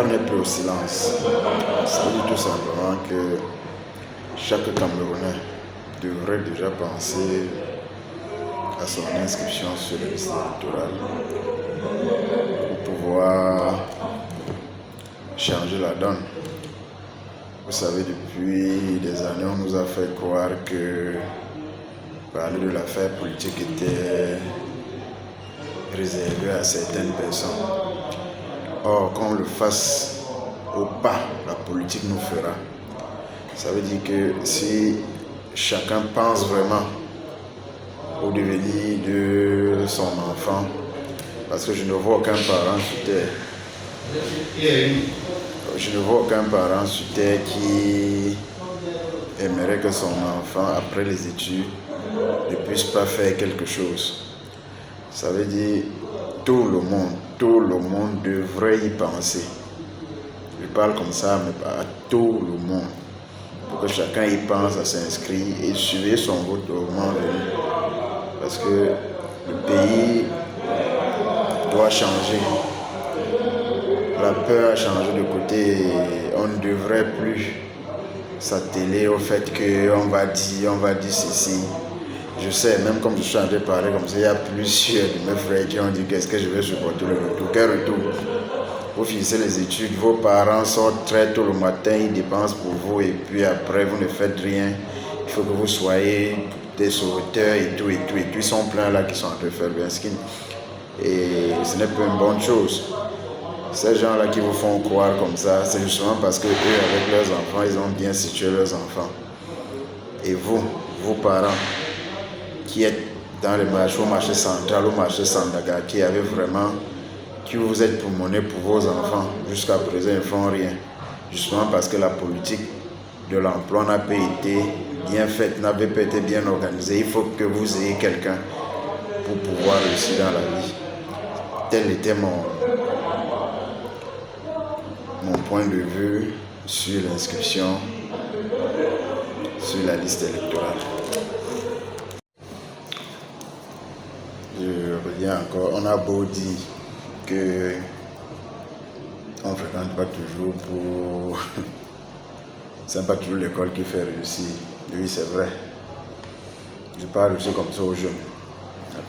l'heure n'est plus au silence. Ça veut dire tout simplement que chaque Camerounais devrait déjà penser à son inscription sur la liste électorale pour pouvoir changer la donne. Vous savez, depuis des années, on nous a fait croire que parler de l'affaire politique était réservé à certaines personnes. Or, qu'on le fasse au pas, la politique nous fera. Ça veut dire que si chacun pense vraiment au devenir de son enfant, parce que je ne vois aucun parent sur terre, qui aimerait que son enfant, après les études, ne puisse pas faire quelque chose. Ça veut dire tout le monde devrait y penser. Je parle comme ça, mais pas à tout le monde. Pour que chacun y pense à s'inscrire et suivre son vote au moment venu. Parce que le pays doit changer. La peur a changé de côté. On ne devrait plus s'atteler au fait qu'on va dire ceci. Je sais, même comme je suis en train de parler comme ça, il y a plusieurs de mes frères qui ont dit qu'est-ce que je vais supporter le retour. Quel retour? Vous finissez les études, vos parents sortent très tôt le matin, ils dépensent pour vous et puis après vous ne faites rien. Il faut que vous soyez des sauveteurs et tout. Ils sont pleins là qui sont en train de faire bien skin. Et ce n'est pas une bonne chose. Ces gens-là qui vous font croire comme ça, c'est justement parce que eux, avec leurs enfants, ils ont bien situé leurs enfants. Et vous, vos parents, qui êtes dans les marchés, au marché central, au marché Sandaga, qui vous êtes promené pour vos enfants, jusqu'à présent, ils ne font rien. Justement parce que la politique de l'emploi n'a pas été bien faite, n'avait pas été bien organisée. Il faut que vous ayez quelqu'un pour pouvoir réussir dans la vie. Tel était mon point de vue sur l'inscription sur la liste électorale. Je reviens encore, on a beau dire que on ne fréquente pas toujours pour... C'est pas toujours l'école qui fait réussir. Oui, c'est vrai. Je parle aussi comme ça aux jeunes. Il y a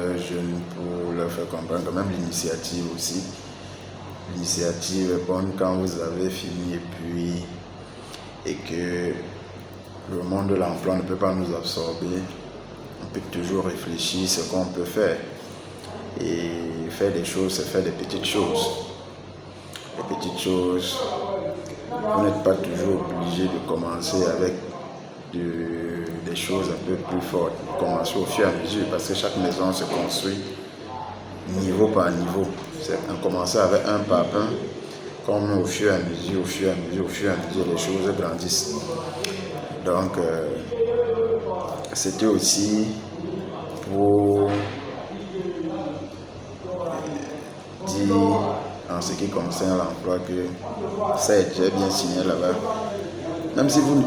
plusieurs jeunes pour leur faire comprendre quand même l'initiative aussi. L'initiative est bonne quand vous avez fini et que le monde de l'emploi ne peut pas nous absorber. On peut toujours réfléchir ce qu'on peut faire. Et faire des choses, c'est faire des petites choses. Les petites choses, vous n'êtes pas toujours obligé de commencer avec des choses un peu plus fortes. Commencer au fur et à mesure, parce que chaque maison se construit niveau par niveau. C'est commencer avec un par un, comme au fur et à mesure, les choses grandissent. Donc, c'était aussi pour dire en ce qui concerne l'emploi que ça est déjà bien signé là-bas. Même si vous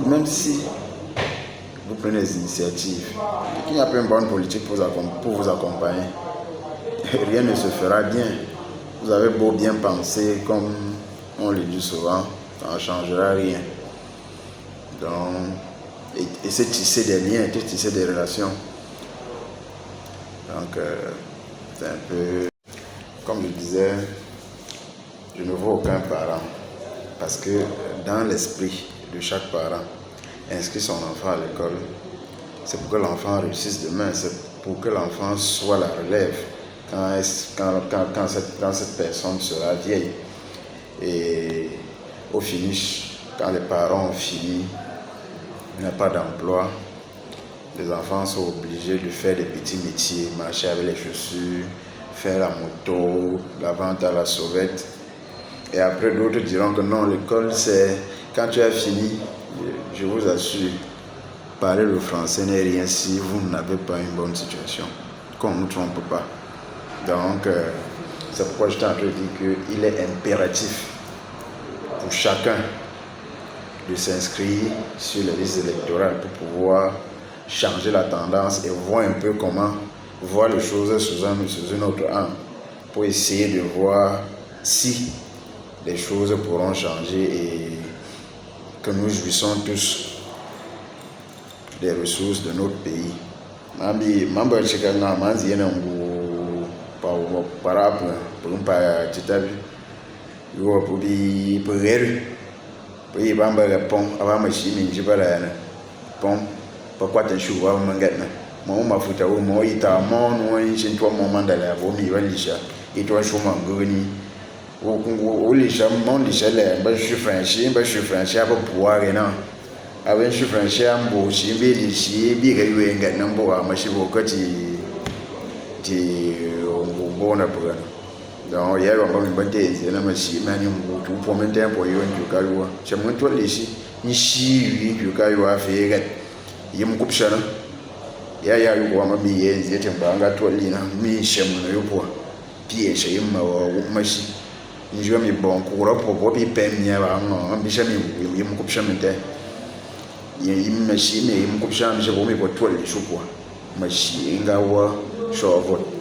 prenez des initiatives, qu'il n'y a pas une bonne politique pour vous accompagner, rien ne se fera bien. Vous avez beau bien penser, comme on le dit souvent, ça ne changera rien. Donc, et c'est tisser des liens, tisser des relations. Donc, c'est un peu, comme je disais, je ne vois aucun parent. Parce que dans l'esprit de chaque parent, inscrire son enfant à l'école, c'est pour que l'enfant réussisse demain, c'est pour que l'enfant soit la relève quand cette personne sera vieille. Et au finish, quand les parents ont fini, il n'y a pas d'emploi, les enfants sont obligés de faire des petits métiers, marcher avec les chaussures, faire la moto, la vente à la sauvette. Et après, d'autres diront que non, l'école, c'est quand tu as fini, je vous assure, parler le français n'est rien si vous n'avez pas une bonne situation, qu'on ne nous trompe pas. Donc, c'est pourquoi je t'en train de dire qu'il est impératif pour chacun de s'inscrire sur les listes électorales pour pouvoir changer la tendance et voir un peu comment voir les choses sous une autre angle, pour essayer de voir si les choses pourront changer et que nous jouissons tous des ressources de notre pays. Mambi mambo chikanga manzi yana ngu parapu pumpa titabi yo pubi pugeru puyi bamba la pon abama shimi njibala yana pon pa kwata shu wa mangatna mo mafuta wo mo ita mo no yin to mo mandala bo mi walisha ito shuma ngoni wo lisha mo lisha le ba shu franchi aba puare na aben shu franchi ambo shi be lishi bi ga yuwe ngat nan bo ma shi bo kati ti bona puga donc il y a un bon bâtisse et la machine mani tout pour maintenir pour y un jukawa c'est mon toile ici ni si jukawa fait il me coupe chana ya yu wa mami yezi ete mbanga toile na mi shemu na yupo pie che yimma wa mashi njua mi bon kura po bi pem nya ba no bi shami yim coupe chama te yim machine yim coupe chama je bo mi po toile shupo mashi ngawa shovo